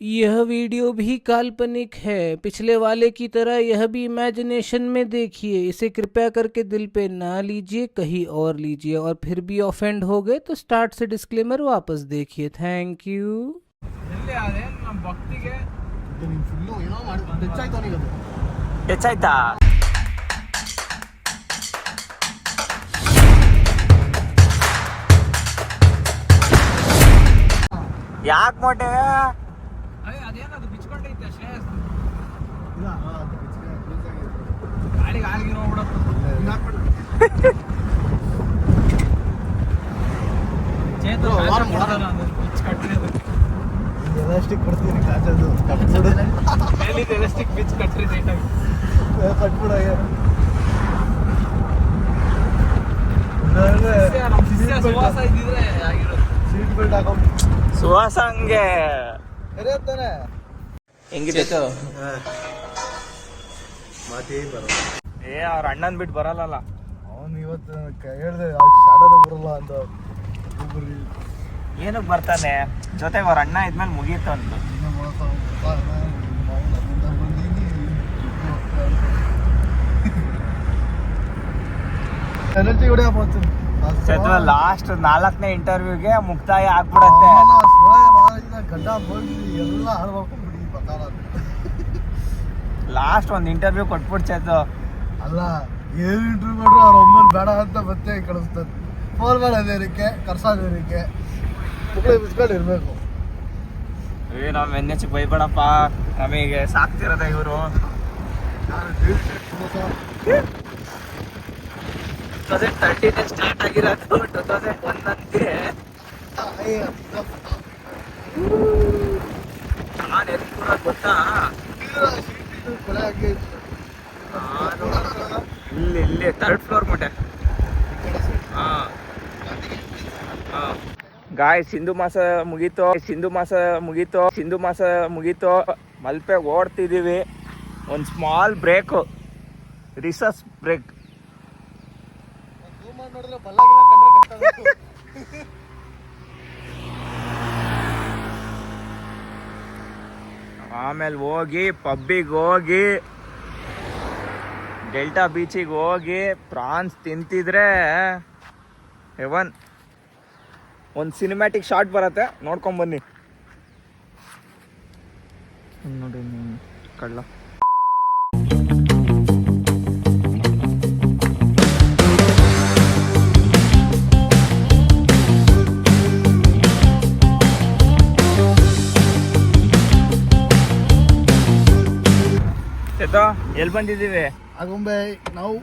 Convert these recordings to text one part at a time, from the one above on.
यह वीडियो भी काल्पनिक है। पिछले वाले की तरह यह भी इमेजिनेशन में देखिए। इसे कृपया करके दिल पे ना लीजिए, कहीं और लीजिए। और फिर भी ऑफेंड हो गए तो स्टार्ट से डिस्क्लेमर वापस देखिए। Thank you. ಟಚ್ ಆಯ್ತಾ? ಯಾಕೆ ಮೊಟ್ಟೆ ಅದೇನದು ಬಿಚ್ಕೊಂಡೈತೆ ಶ್ರೇಯಸ್. ಗಾಳಿಗೆ ನೋಡ್ಬಿಡತ್ತು. ಎಲಾಸ್ಟಿಕ್ ಕೊಡ್ತೀನಿ ಕಾಚದು ಕಟ್ಬಿಡು. ಎಲಾಸ್ಟಿಕ್ ಬಿಚ್ ಕಟ್ರಿ ನೀಟಾಗಿ ಕಟ್ಬಿಡು. ಸುವಾಸ ಇದ್ದಿದ್ರೆ ಆಗಿರೋದು. ಸೀಟ್ ಬೆಲ್ಟ್ ಹಾಕೋ ಸುವಾಸ ಹಂಗೆ ಕರೆಯುತ್ತಾನೆ. ಹೆಂಗಿದೆ? ಮಾತೇ ಬರಲ್ಲ. ಅವ್ರ ಅಣ್ಣನ್ ಬಿಟ್ಟು ಬರಲ್ಲ. ಅವನು ಇವತ್ತು ಹೇಳ್ದೆ ಶಾಡೋನೇ ಬರಲ್ಲ ಅಂತ. ಏನಕ್ಕೆ ಬರ್ತಾನೆ? ಜೊತೆಗೆ ಅವ್ರ ಅಣ್ಣ ಇದ್ಮೇಲೆ ಮುಗೀತು ಅಂತ. ಎನರ್ಜಿ ಹೊಡೆಯ ಬಂತು. ಲಾಸ್ಟ್ 4ನೇ ಇಂಟರ್ವ್ಯೂಗೆ ಮುಕ್ತಾಯ ಆಗ್ಬಿಡತ್ತೆ. ಗಡ್ಡ ಬಂದು ಎಲ್ಲ ಹಾಳ್ಬಿಡಿ ಬತ್ತಾರ. ಲಾಸ್ಟ್ ಒಂದು ಇಂಟರ್ವ್ಯೂ ಕೊಟ್ಬಿಟ್ಟು ಚೇತು. ಅಲ್ಲ ಏನು ಇಂಟರ್ವ್ಯೂ ಮಾಡ್ರು ಅವ್ರ ಅಮ್ಮನ ಬೇಡ ಅಂತ ಮತ್ತೆ ಕಳಿಸ್ತಾರೆ. ಫೋನ್ ಮಾಡೋದೇನಕ್ಕೆ, ಕರ್ಸೋದೇನಕ್ಕೆ, ಮಕ್ಕಳು ಬಿಸ್ಕೊಂಡು ಇರಬೇಕು. ನಾವು ಎನ್ನೆಚ್ಚು ಬೈಬೇಡಪ್ಪ, ನಮಗೆ ಸಾಕ್ತಿರೋದ ಇವರು. 2013 ಸ್ಟಾರ್ಟ್ ಆಗಿರೋದು 2001 ನಾನು ಎಲ್ಲಿ ಗೊತ್ತಾ? ಇಲ್ಲಿ 3rd ಫ್ಲೋರ್ ಮುಟ್ಟೆ. ಗಾಯ್ಸ್, ಹಿಂದೂ ಮಾಸ ಮುಗೀತು. ಮಲ್ಪೆ ಓಡ್ತಿದ್ದೀವಿ. ಒಂದು ಸ್ಮಾಲ್ ಬ್ರೇಕು, ರಿಸಸ್ ಬ್ರೇಕ್. ಆಮೇಲೆ ಹೋಗಿ ಪಬ್ಬಿಗೆ ಹೋಗಿ ಡೆಲ್ಟಾ ಬೀಚಿಗೆ ಹೋಗಿ ಪ್ರಾನ್ಸ್ ತಿಂತಿದ್ರೆ ಹೆವನ್. ಒಂದು ಸಿನಿಮ್ಯಾಟಿಕ್ ಶಾಟ್ ಬರುತ್ತೆ, ನೋಡ್ಕೊಂಬನ್ನಿ. ನೋಡಿ ಕಳ್ಳ. ಎಲ್ಲಿ ಬಂದಿದ್ದೀವಿ? ಆಗುಂಬೆ. ನಾವು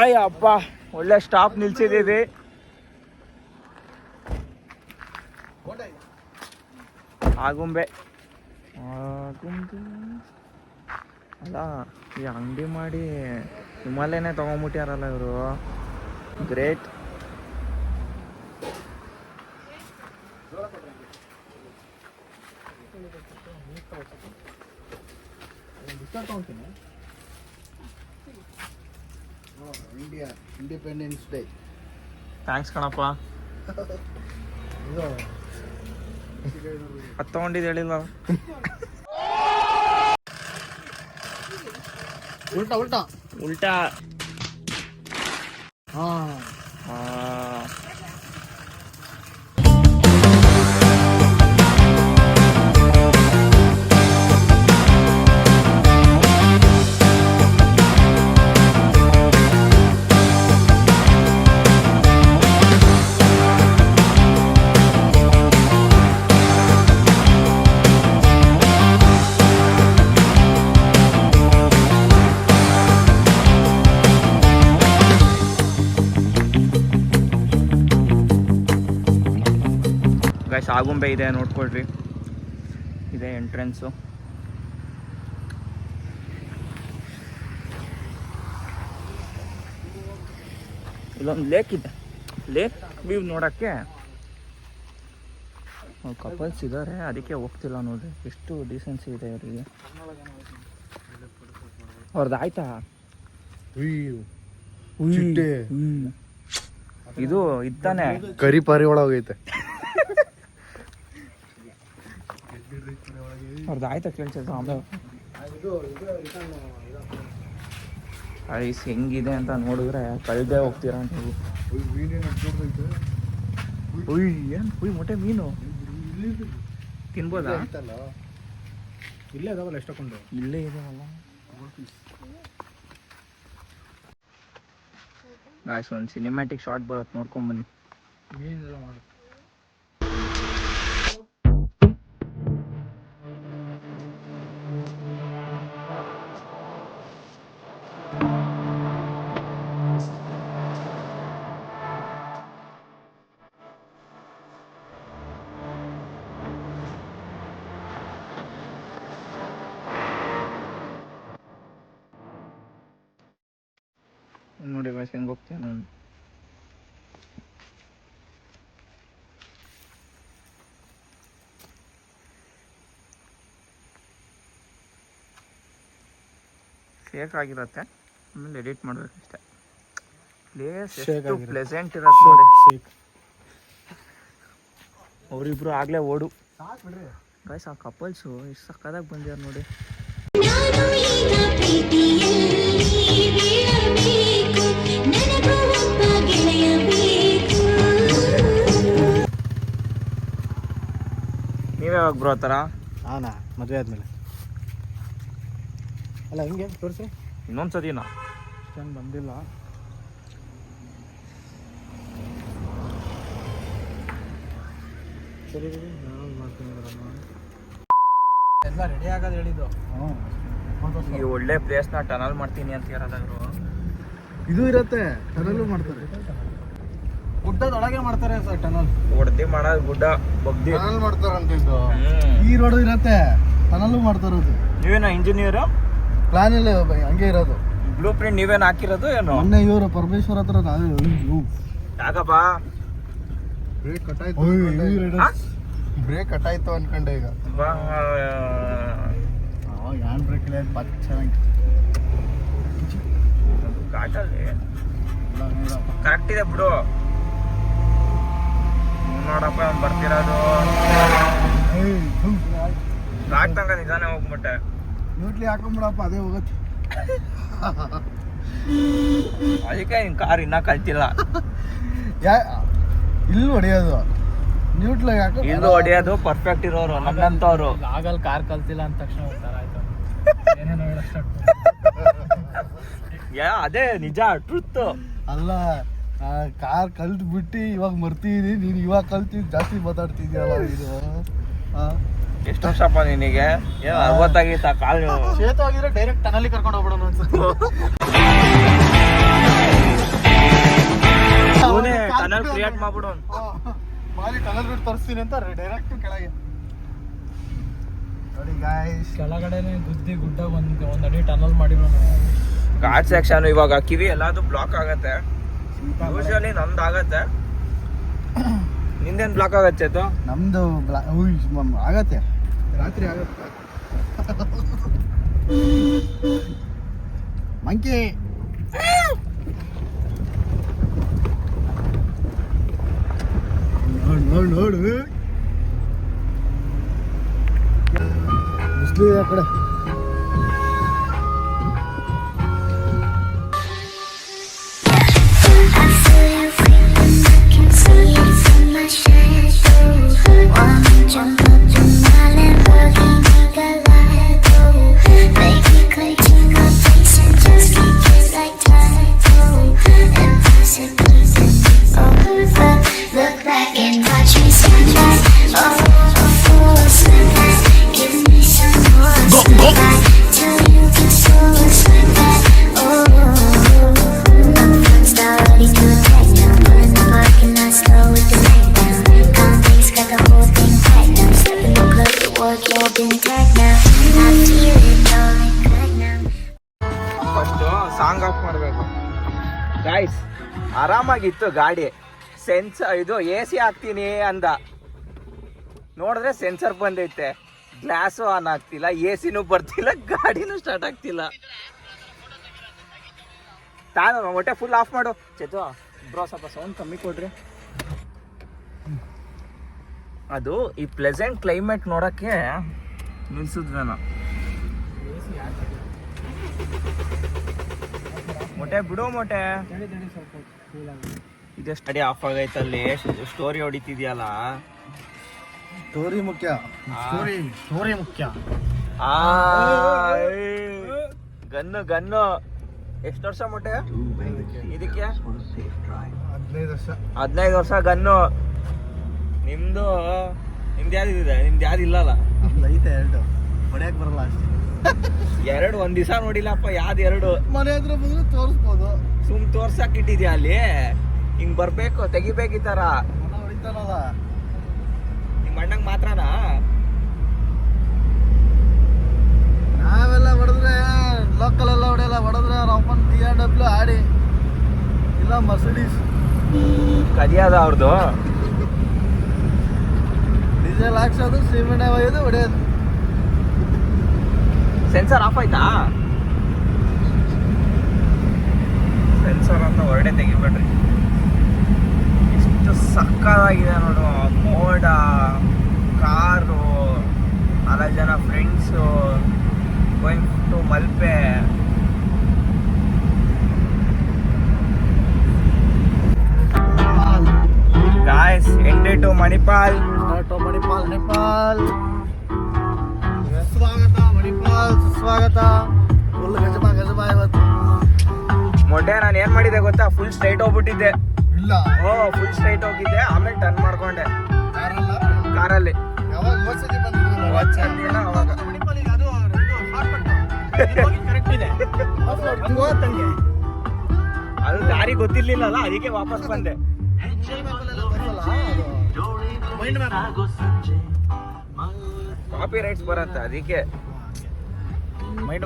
ಅಯ್ಯಪ್ಪ, ಒಳ್ಳೆ ಸ್ಟಾಪ್ ನಿಲ್ಸಿದ್ದೀವಿ. ಆಗುಂಬೆ ಅಲ್ಲ, ಈ ಅಂಗಡಿ ಮಾಡಿ ಹಿಮಾಲಯನೇ ತೊಗೊಂಬಿಟ್ಟಾರಲ್ಲ ಇವರು. Great. India independence day. Thanks ಕಣಪ್ಪ. ಅದು ತೊಗೊಂಡಿದ್ದು ಹೇಳಿಲ್ಲ. ಉಲ್ಟಾ ಗೈಸ್, ಆಗುಂಬೆ ಇದೆ, ನೋಡ್ಕೊಳ್ರಿ. ಇದೆ ಎಂಟ್ರೆನ್ಸು. ಇಲ್ಲೊಂದು ಲೇಕ್ ಇದೆ. ಲೇಕ್ ವ್ಯೂ ನೋಡೋಕ್ಕೆ ಕಪಲ್ಸ್ ಇದ್ದಾರೆ, ಅದಕ್ಕೆ ಹೋಗ್ತಿಲ್ಲ. ನೋಡ್ರಿ ಎಷ್ಟು ಡೀಸೆನ್ಸಿ ಇದೆ ಅವರಿಗೆ. ಅವ್ರದ್ದು ಆಯ್ತಾ? ಇದು ಇತ್ತಾನೆ ಕರಿ ಪಾರಿ ಒಳಗೈತೆ. ಅವ್ರದ್ದು ಆಯ್ತಾ ಕೇಳ್ತಿದ್ರು ಆಮೇಲೆ ಐಸ್ ಹೆಂಗಿದೆ ಅಂತ ನೋಡಿದ್ರೆ ಕಳೆದೇ ಹೋಗ್ತೀರಾ ಅಂತ ನೀವು. ಉಯ್ ಏನು ಉಯ್ ಮೊಟ್ಟೆ ಮೀನು ತಿನ್ಬೋದಾ? ಇಲ್ಲೇ ಅದಾವಲ್ಲ ಎಷ್ಟೊಂದು ಇಲ್ಲೇ ಇದೆಯಲ್ಲ ಗಾಯ್ಸ್. ಒಂದು ಸಿನಿಮ್ಯಾಟಿಕ್ ಶಾರ್ಟ್ ಬರುತ್ತೆ ನೋಡ್ಕೊಂಬನ್ನಿ. ಮೀನೆಲ್ಲ ಮಾಡಿ ನೋಡಿ ಗಾಯ್ಸ್ ಹೆಂಗೆ ಹೋಗ್ತೀನಿ ನಾನು. ಶೇಕ್ ಆಗಿರತ್ತೆ, ಆಮೇಲೆ ಎಡಿಟ್ ಮಾಡ್ಬೇಕಷ್ಟೆ. ಪ್ಲೇಸ್ ಎಷ್ಟು ಪ್ಲೆಸೆಂಟ್ ಇರತ್ತೆ ನೋಡಿ. ಅವರಿಬ್ರು ಆಗ್ಲೇ ಓಡು ಗಾಯ್ಸ್. ಆ ಕಪಲ್ಸು ಎಷ್ಟು ಸಕ್ಕದಾಗಿ ಬಂದಿದ್ದಾರೆ ನೋಡಿ. ನೀವೇ ಯಾವಾಗ ಬ್ರೋ ಥರ? ಹಾನಾ ಮದುವೆ ಆದಮೇಲೆ ಅಲ್ಲ ಹಿಂಗೆ ತೋರಿಸಿ ಇನ್ನೊಂದ್ಸತಿನಾ? ಅಷ್ಟೇನು ಬಂದಿಲ್ಲ. ಸರಿ ನಾನು ಮಾಡ್ತೀನಿ ಎಲ್ಲ ರೆಡಿ ಆಗೋದು ಹೇಳಿದ್ದು. ಈ ಒಳ್ಳೆ ಪ್ಲೇಸ್ನ ಟನಲ್ ಮಾಡ್ತೀನಿ ಅಂತ ಯಾರಾದ್ರು ಇದು ಇರುತ್ತೆ, ಟನಲ್ಲು ಮಾಡ್ತಾರೆ. ಗುಡ್ಡದೊಳಗೆ ಮಾಡ್ತಾರೆ ಸರ್ ಟನಲ್. ಹೊಡ್ದಿ ಮಾಡೋದು ಗುಡ್ಡ ಬಗ್ದಿ ಟನಲ್ ಮಾಡ್ತಾರಂತಿದ್ದು. ಈ ರೋಡ್ ಇರುತ್ತೆ, ಟನಲ್ಲು ಮಾಡ್ತಾರದು. ನೀವೇನ ಇಂಜಿನಿಯರ್? ಪ್ಲಾನ್ ಇಲ್ಲ ಹಂಗೆ ಇರೋದು. ಬ್ಲೂ ಪ್ರಿಂಟ್ ನೀವೇನು ಹಾಕಿರೋದು ಏನು? ಮೊನ್ನೆ ಇವರು ಪರಮೇಶ್ವರ್ ಹತ್ರ ನಾವೇ ಯಾಕಪ್ಪ ಬ್ರೇಕ್ ಕಟ್ಟಾಯ್ತು, ಬ್ರೇಕ್ ಕಟ್ಟಾಯ್ತು ಅನ್ಕೊಂಡೆ. ಈಗ ಅವಾಗ ಹ್ಯಾಂಡ್ ಬ್ರೇಕ್ ಇಲ್ಲ, ಬಾಕಿ ಚೆನ್ನಾಗಿ ಘಾಟಲ್ಲಿ ಕರೆಕ್ಟ್ ಇದೆ ಬಿಡು. ನೋಡಪ್ಪ ಬರ್ತಿರೋದು ಘಾಟ್ ತನಕ ನಿಧಾನ ಹೋಗ್ಬಿಟ್ಟೆ. ನ್ಯೂಟ್ಲಿ ಹಾಕೊಂಡ್ಬಿಡಪ್ಪ, ಅದೇ ಹೋಗತ್ತೆ. ಅದಕ್ಕೆ ನಿನ್ ಕಾರ್ ಇನ್ನ ಕಲ್ತಿಲ್ಲ. ಇಲ್ಲಿ ಹೊಡೆಯೋದು ನ್ಯೂಟ್ಲಾಗ ಹಾಕೋ, ಇದು ಹೊಡೆಯೋದು ಪರ್ಫೆಕ್ಟ್ ಇರೋರು ನಮ್ಮಂತವ್ರು. ಆಗಲ್ ಕಾರ್ ಕಲ್ತಿಲ್ಲ ಅಂದ ತಕ್ಷಣ ಒಂಥರ ಆಯ್ತು. ಏನೇನೋ ಅದೇ ನಿಜ ಟ್ರುತ್ ಅಲ್ಲ. ಕಾರ್ ಕಲ್ತ್ ಬಿಟ್ಟು ಇವಾಗ ಮರ್ತಿದೀನಿ, ನೀನು ಇವಾಗ ಕಲ್ತಿದ್ ಜಾಸ್ತಿ ಮಾತಾಡ್ತಿದ್ಯಲ್ಲ. ಇದು ಎಷ್ಟು ವರ್ಷಪ್ಪ ನಿನಗೆ? ಏನು 60 ಆಗಿತ್ತ ಕಾಲು? ಸೇತು ಆಗಿದ್ರೆ ಡೈರೆಕ್ಟ್ ಟನಲ್ಲಿ ಕರ್ಕೊಂಡು ಹೋಗ್ಬಿಡೋಣ ಅನ್ಸುತ್ತೆ. ಟನಲ್ ಕ್ರಿಯೇಟ್ ಮಾಡ್ಬಿಡು. ಮಾಲಿ ಟನಲ್ ಬಿಟ್ಟು ತರಿಸ್ತೀನಿ ಅಂತ ಡೈರೆಕ್ಟ್ ಕೆಳಗೆ ನೋಡಿ ಗಾಯ್ಸ್. ಕೆಳಗಡೆನೆ ಗುದ್ದಿ ಗುಡ್ಡ ಒಂದ್ ಅಡಿ ಟನಲ್ ಮಾಡಿರೋಣ. ಘಾಟ್ ಸೆಕ್ಷನ್ ಇವಾಗ ಕಿವಿ ಎಲ್ಲಾದು ಬ್ಲಾಕ್ ಆಗತ್ತೆ. ಯೂಶಲಿ ನಮ್ದು ಆಗತ್ತೆ, ನಿಂದೇನ್ ಬ್ಲಾಕ್ ಆಗತ್ತೆ? ಅದು ನಮ್ದು ಆಗತ್ತೆ, ರಾತ್ರಿ ಆಗತ್ತೆ. ಮಂಕಿ ನೋಡು ನೋಡು ಬಿಸಿಲು ಆ ಕಡೆ. ಫಸ್ಟ್ ಸಾಂಗ್ ಆಫ್ ಮಾಡಬೇಕು ಗಾಯ್ಸ್. ಆರಾಮಾಗಿತ್ತು ಗಾಡಿ. ಇದು AC ಹಾಕ್ತೀನಿ ಅಂದ, ನೋಡಿದ್ರೆ ಸೆನ್ಸರ್ ಬಂದೈತೆ, ಗ್ಲಾಸು ಆನ್ ಆಗ್ತಿಲ್ಲ, AC ಬರ್ತಿಲ್ಲ, ಗಾಡಿನೂ ಸ್ಟಾರ್ಟ್ ಆಗ್ತಿಲ್ಲ. ತಾನು ಹೊಟ್ಟೆ ಫುಲ್ ಆಫ್ ಮಾಡು ಚೇತು. ಬ್ರೋ ಸ್ವಲ್ಪ ಸೌಂಡ್ ಕಮ್ಮಿ ಕೊಡ್ರಿ. ಅದು ಈ ಪ್ಲೆಸೆಂಟ್ ಕ್ಲೈಮೇಟ್ ನೋಡೋಕ್ಕೆ ನಿಲ್ಸಿದ್ವೇನೋ. ಮೊಟ್ಟೆ ಬಿಡು ಮೊಟ್ಟೆ. ಇದೆಷ್ಟು ಅಡಿ ಆಫ್ ಆಗೈತಲ್ಲಿ, ಸ್ಟೋರಿ ಹೊಡಿತಿದ್ಯಲ್ಲ. ಸ್ಟೋರಿ ಮುಖ್ಯ, ಸ್ಟೋರಿ ಮುಖ್ಯ. ಗನ್ನು ಎಷ್ಟು ವರ್ಷ ಮೊಟ್ಟೆ ಇದಕ್ಕೆ? 15 ವರ್ಷ ಗನ್ನು. ನಿಮ್ದು ಯಾವ್ದಿದೆ? ನಿಮ್ದು ಯಾವ್ದು ಇಲ್ಲಲ್ಲ? ಐತೆ 2 ಹೊಡ್ಯಾಕ್ ಬರಲ್ಲ ಅಷ್ಟೇ. 2 ಒಂದ್ ದಿವಸ ನೋಡಿಲ್ಲಪ್ಪ. ಯಾವ್ದು 2? ಮನೆ ಹತ್ರ ಬಂದ್ರೆ ತೋರಿಸ್ಬೋದು. ಸುಮ್ ತೋರ್ಸಕ್ ಇಟ್ಟಿದ್ಯಾ ಅಲ್ಲಿ? ಹಿಂಗ್ ಬರ್ಬೇಕು, ತೆಗಿಬೇಕು ಈ ತರ. ಮನ ಹೊಡಿತಾನಲ್ಲ ನಿಮ್ ಅಣ್ಣಂಗ್ ಮಾತ್ರನಾ? ನಾವೆಲ್ಲ ಹೊಡೆದ್ರೆ ಲೋಕಲ್ ಎಲ್ಲ ಹೊಡೆಯಲ್ಲ. ಹೊಡೆದ್ರೆ ಅಪ್ಪನ BMW ಆಡಿ ಇಲ್ಲ ಮರ್ಸಿಡೀಸ್ ಕದಿಯಾದ ಅವ್ರದ್ದು. ಡೀಸೆಲ್ ಹಾಕ್ಸೋದು, ಸಿಮೆಂಟ್ ಒಯ್ಯೋದು, ಹೊಡೆಯೋದು. ಸೆನ್ಸರ್ ಆಫ್ ಆಯ್ತಾ? ಸೆನ್ಸರ್ ಅಂತ ಹೊರಡೆ ತೆಗಿಬೇಡ್ರಿ. ಎಷ್ಟು ಸಕ್ಕತ್ತಾಗಿದೆ ನೋಡು. ಮೋಡ, ಕಾರು, 4 ಜನ friends, going to Malpe. Guys, entry to Manipal. Manipal, Nepal. ಸ್ವಾಗತ ಮಣಿಪಾಲ್, ಸುಸ್ವಾಗತ. ಫುಲ್ ಗಜಬ ಇವತ್ತು. ಮೊಟ್ಟೆ ನಾನು ಏನ್ ಮಾಡಿದೆ ಗೊತ್ತಾ? ಫುಲ್ ಸ್ಟ್ರೈಟ್ ಹೋಗ್ಬಿಟ್ಟಿದ್ದೆ. ಇಲ್ಲ ಫುಲ್ ಸ್ಟ್ರೈಟ್ ಹೋಗಿದ್ದೆ, ಆಮೇಲೆ ಟರ್ನ್ ಮಾಡ್ಕೊಂಡೆ ಕಾರಲ್ಲಿ. ಯಾವಾಗ ಹೋದ್ಸತಿ ಬಂದಿದ್ರಲ್ಲ ಅವಾಗ ಮಣಿಪಾಲಿಗೆ ಅದು ಕರೆಕ್ಟ್ ಇದೆ. ಅದು ದಾರಿ ಗೊತ್ತಿರ್ಲಿಲ್ಲಲ್ಲ, ಅದಕ್ಕೆ ವಾಪಸ್ ಬಂದೆ. ಕಾಪಿ ರೈಟ್ಸ್ ಬರತ್ತೆ ಅದಕ್ಕೆ. Mind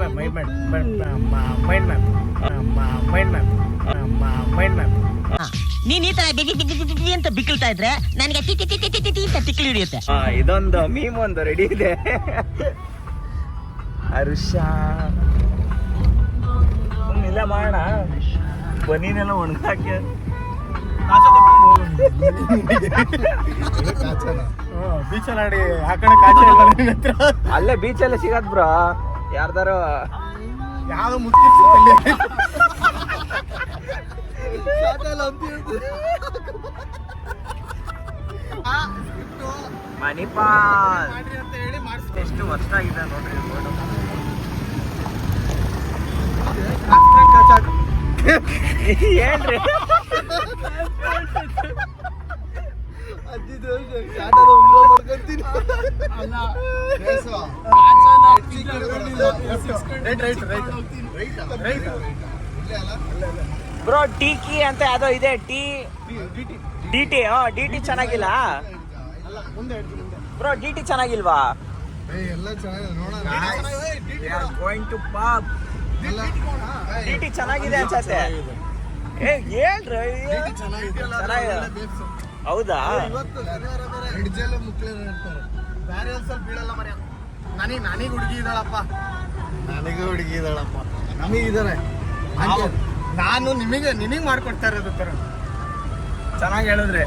map. ನೀನ್ ಈ ತರ ಬಿಗಿ ಅಂತ ಬಿಕ್ಕಳ್ತಾ ಇದ್ರೆ ನನಗೆ T T T T T T ಅಂತ ಟಿಕ್ಲಿ ಹಿಡಿಯುತ್ತೆ. ಇದೊಂದು ಮೀಮ್ ಒಂದು ರೆಡಿ ಇದೆ. ಹರ್ಷ ಇಲ್ಲ ಮಾಡೋಣ, ಬನ್ನಿನೆಲ್ಲ ಒಣಗಾಕಿ ಬೀಚಲ್ಲಿ ಆಡಿ ಆ ಕಡೆ ಕಾಚ ಹತ್ರ ಅಲ್ಲೇ ಬೀಚಲ್ಲೇ ಸಿಗತ್ ಬ್ರೋ. ಯಾರ್ದಾರು ಯಾವ್ದು ಮುಚ್ಚಿಸಿ ಮಣಿಪಾಲ್ ಎಷ್ಟು ವರ್ಷ ಆಗಿದೆ ನೋಡ್ರಿ ರೋಡು. ಏನ್ರಿ ಬ್ರೋ? ಟಿ ಅಂತ ಯಾವ್ದೋ ಇದೆ. ಡಿ ಟಿ ಚೆನ್ನಾಗಿಲ್ಲ ಬ್ರೋ. ಡಿ ಚೆನ್ನಾಗಿಲ್ವಾ? ಎಲ್ಲ ಚೆನ್ನಾಗಿದೆ ಗೋಯಿಂಗ್ ಟು ಪಾಪ್. ಡಿ ಚೆನ್ನಾಗಿದೆ ಅನ್ಸತ್ತೆ. ಹೇಳ್ರಿ ಚೆನ್ನಾಗಿದೆ. ಹೌದಾ? ಬೇರೆ ಸ್ವಲ್ಪ ಬೀಳಲ್ಲ ಮರ್ಯ. ನನಗೆ ಹುಡುಗಿ ಇದ್ದಾಳಪ್ಪ. ನಮಗಿದ್ದಾರೆ. ನಾನು ನಿನಗೆ ಮಾಡ್ಕೊಡ್ತಾ ಇರೋದು ತರ ಚೆನ್ನಾಗಿ ಹೇಳಿದ್ರೆ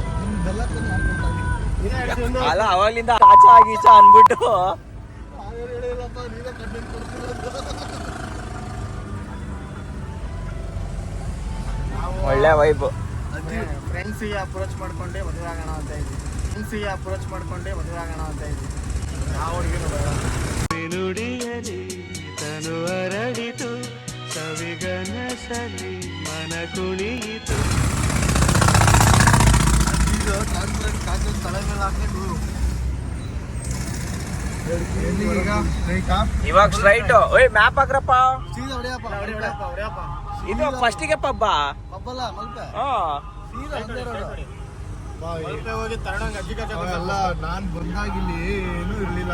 ಅಲ್ಲ. ಅವಾಗ್ಲಿಂದ ಆಚ ಆಗೀಚ ಅನ್ಬಿಟ್ಟು ಒಳ್ಳೆ ವೈಬ್. ಫ್ರೆಂಡ್ಸಿಗೆ ಅಪ್ರೋಚ್ ಮಾಡ್ಕೊಂಡೆ ಮದುವೆ ಆಗೋಣ ಅಂತ ಇದ್ವಿ. ಯಾವ ಹುಡುಗಿನೂ ನುಡಿಯಲಿ ತನು ಅರಳಿತು, ಸವಿಗನಸಲಿ ಮನ ಕುಣಿಯಿತು. ತಲೆ ಮೇಲೆ ಹಾಕಿದ್ದು ಇವಾಗ ಸ್ಟ್ರೈಟ್. ಓಯ್ ಮ್ಯಾಪ್ ಹಾಕ್ರಪ್ಪ. ಸೀದಾ ಹೊಡೆಯಪ್ಪ. ಇದು ಫಸ್ಟಿಗೆ ಪಬ್ಬ. ಪಬ್ಬಲ್ಲ ಮಲ್ಪೆ. ಸೀದಾ ಮಲ್ಪೆ ಹೋಗಿ ತರಣಂಗ್ ಅಜ್ಜಿ ಕತೆ ಅಲ್ಲ. ನಾನು ಬಂದಾಗಿಲ್ಲಿ ಏನೂ ಇರಲಿಲ್ಲ.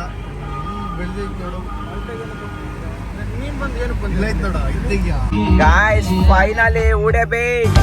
ಬೆಳೆದೈತೆ ನೋಡು. ನೀನ್ ಬಂದು ಏನಕ್ಕೆ ಬಂದಿಲ್ಲ ನೋಡ. ಇದ್ದಂಗೆ ಗಾಯ್ಸ್ ಫೈನಲಿ ಉಡೆ ಬೀಚ್.